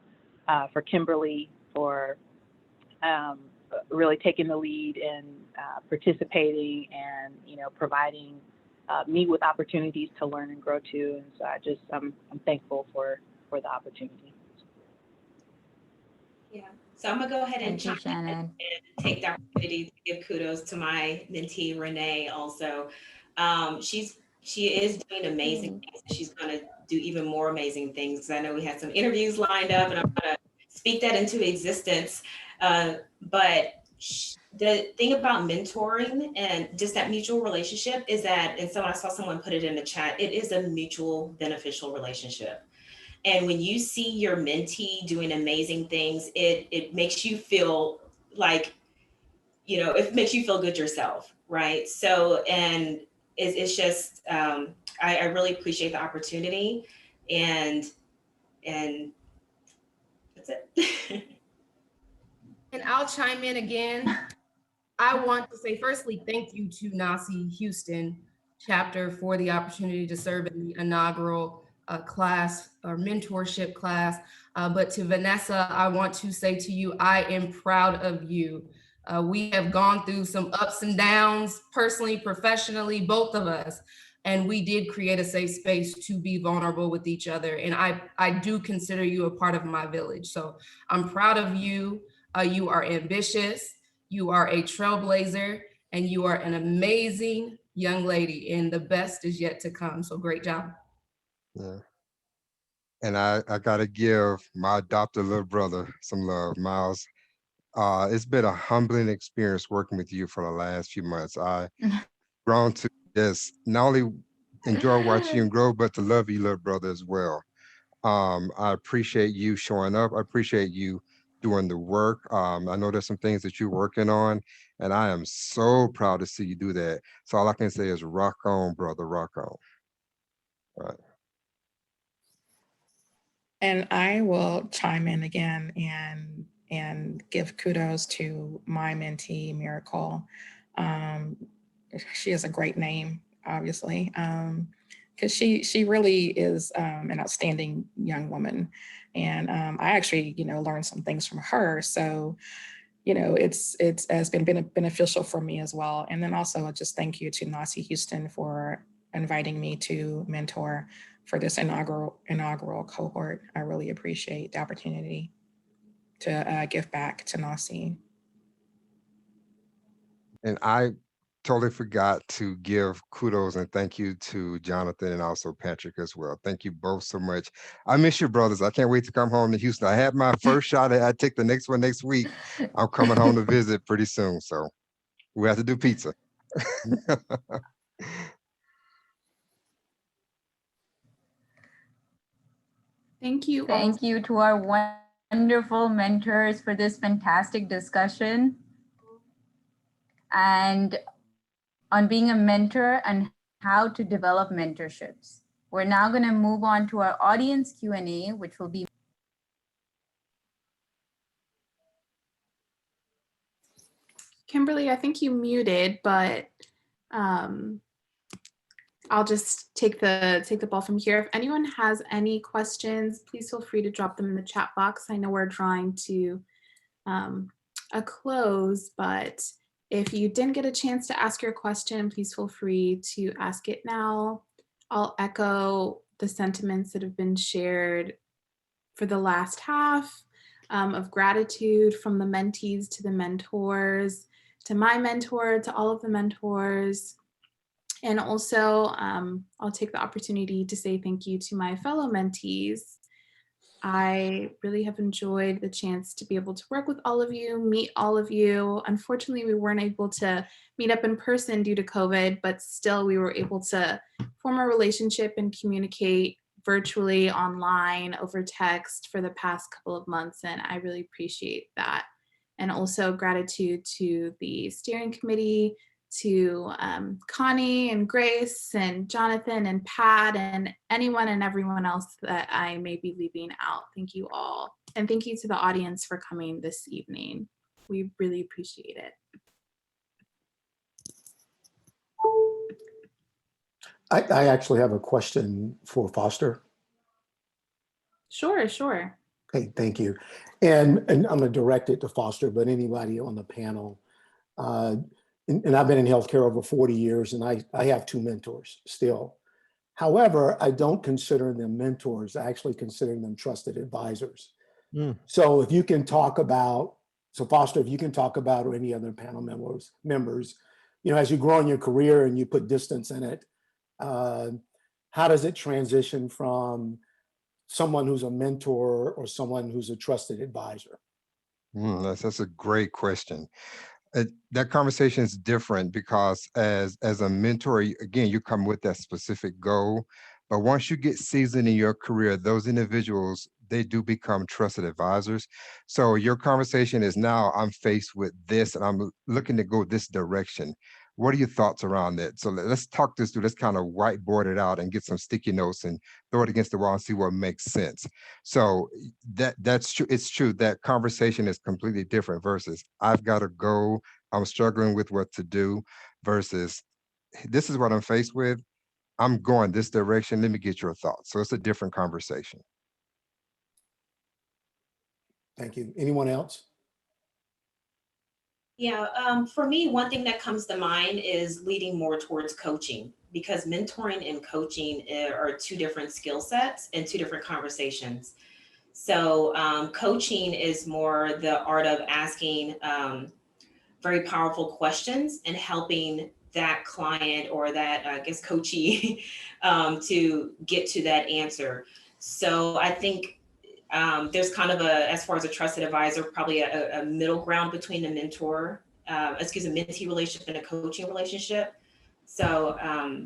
for Kimberly for really taking the lead and participating and, providing me with opportunities to learn and grow too. And so I'm thankful for the opportunity. Yeah. So I'm gonna go ahead and Thank you, chime in Shannon. and take the opportunity to give kudos to my mentee Renee. Also, she is doing amazing things. She's gonna do even more amazing things. I know we had some interviews lined up, and I'm gonna speak that into existence. But the thing about mentoring and just that mutual relationship is that, and so I saw someone put it in the chat, it is a mutual beneficial relationship. And when you see your mentee doing amazing things, it makes you feel like, it makes you feel good yourself, right? So, and it's just, I really appreciate the opportunity, and that's it. And I'll chime in again. I want to say, firstly, thank you to NAHSE Houston chapter for the opportunity to serve in the inaugural class or mentorship class. But to Vanessa, I want to say to you, I am proud of you. We have gone through some ups and downs, personally, professionally, both of us. And we did create a safe space to be vulnerable with each other. And I do consider you a part of my village. So I'm proud of you. You are ambitious. You are a trailblazer, and you are an amazing young lady, and the best is yet to come. So great job. Yeah. And I got to give my adopted little brother some love, Miles. It's been a humbling experience working with you for the last few months. I grown to just not only enjoy watching you grow, but to love you, little brother, as well. I appreciate you showing up. I appreciate you doing the work. I know there's some things that you're working on, and I am so proud to see you do that. So all I can say is rock on, brother, rock on. All right. And I will chime in again and give kudos to my mentee, Miracle. She has a great name, obviously, because she really is an outstanding young woman. And I actually, learned some things from her. So, it's has been beneficial for me as well. And then also just thank you to NAHSE Houston for inviting me to mentor for this inaugural cohort. I really appreciate the opportunity to give back to NAHSE. And I totally forgot to give kudos and thank you to Jonathan and also Patrick as well. Thank you both so much. I miss you, brothers. I can't wait to come home to Houston. I had my first shot. I take the next one next week. I'm coming home to visit pretty soon. So we have to do pizza. Thank you all. Thank you to our wonderful mentors for this fantastic discussion and on being a mentor and how to develop mentorships. We're now going to move on to our audience Q&A, which will be Kimberly, I think you muted, but I'll just take the ball from here. If anyone has any questions, please feel free to drop them in the chat box. I know we're drawing to a close, but if you didn't get a chance to ask your question, please feel free to ask it now. I'll echo the sentiments that have been shared for the last half of gratitude from the mentees to the mentors, to my mentor, to all of the mentors. And also, I'll take the opportunity to say thank you to my fellow mentees. I really have enjoyed the chance to be able to work with all of you, meet all of you. Unfortunately, we weren't able to meet up in person due to COVID, but still we were able to form a relationship and communicate virtually, online, over text for the past couple of months, and I really appreciate that. And also gratitude to the steering committee, to Connie and Grace and Jonathan and Pat and anyone and everyone else that I may be leaving out. Thank you all. And thank you to the audience for coming this evening. We really appreciate it. I actually have a question for Foster. Sure. Okay, thank you. And I'm gonna direct it to Foster, but anybody on the panel. And I've been in healthcare over 40 years, and I have 2 mentors still. However, I don't consider them mentors. I actually consider them trusted advisors. So if you can talk about, so Foster, if you can talk about, or any other panel members, as you grow in your career and you put distance in it, how does it transition from someone who's a mentor or someone who's a trusted advisor? That's a great question. That conversation is different because as a mentor, again, you come with that specific goal. But once you get seasoned in your career, those individuals, they do become trusted advisors. So your conversation is, now I'm faced with this and I'm looking to go this direction. What are your thoughts around that? So let's talk this through. Let's kind of whiteboard it out and get some sticky notes and throw it against the wall and see what makes sense. So that's true. It's true that conversation is completely different versus I've got to go, I'm struggling with what to do, versus this is what I'm faced with. I'm going this direction. Let me get your thoughts. So it's a different conversation. Thank you. Anyone else? Yeah, for me, one thing that comes to mind is leading more towards coaching, because mentoring and coaching are 2 different skill sets and 2 different conversations. So coaching is more the art of asking very powerful questions and helping that client or that, I guess, coachee to get to that answer. So I think there's kind of as far as a trusted advisor, probably a middle ground between the mentee relationship and a coaching relationship. So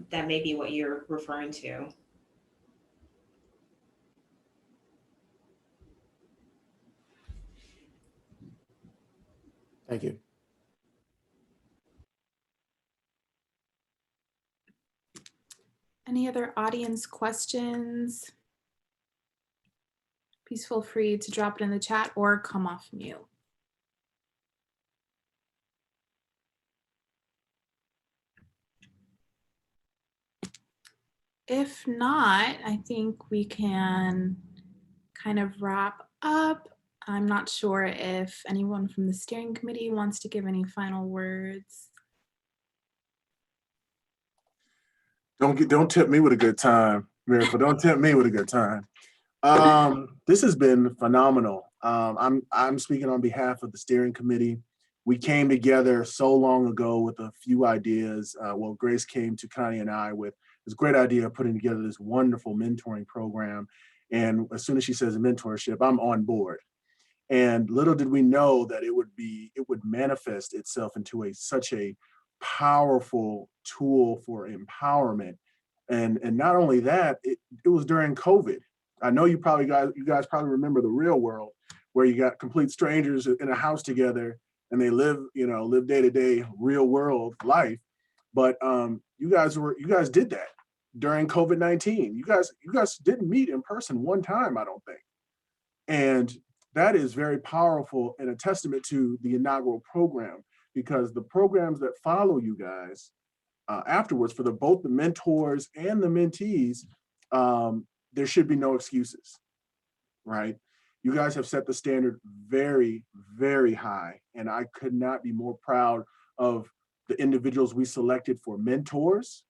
that may be what you're referring to. Thank you. Any other audience questions? Please feel free to drop it in the chat or come off mute. If not, I think we can kind of wrap up. I'm not sure if anyone from the steering committee wants to give any final words. Don't tempt me with a good time, Miracle. Don't tempt me with a good time. This has been phenomenal. I'm speaking on behalf of the steering committee. We came together so long ago with a few ideas. Well, Grace came to Connie and I with this great idea of putting together this wonderful mentoring program. And as soon as she says mentorship, I'm on board. And little did we know that it would manifest itself into such a powerful tool for empowerment. And not only that, it was during COVID. I know you guys probably remember the real world, where you got complete strangers in a house together and they live day-to-day real world life. But you guys did that during COVID-19. You guys didn't meet in person one time, I don't think. And that is very powerful and a testament to the inaugural program, because the programs that follow you guys afterwards for both the mentors and the mentees, there should be no excuses, right? You guys have set the standard very, very high, and I could not be more proud of the individuals we selected for mentors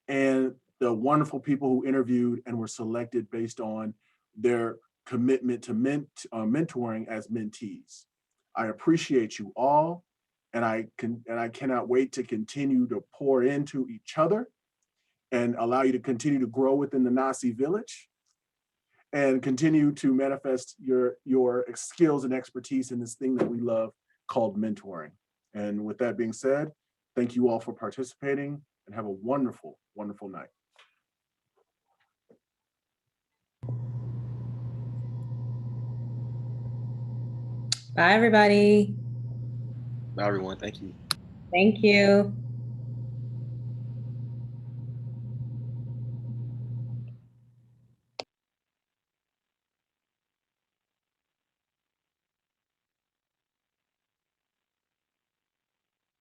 and the wonderful people who interviewed and were selected based on their commitment to mentoring as mentees. I appreciate you all, and I cannot wait to continue to pour into each other and allow you to continue to grow within the NAHSE village and continue to manifest your skills and expertise in this thing that we love called mentoring. And with that being said, thank you all for participating and have a wonderful, wonderful night. Bye, everybody. Bye, everyone. Thank you. Thank you.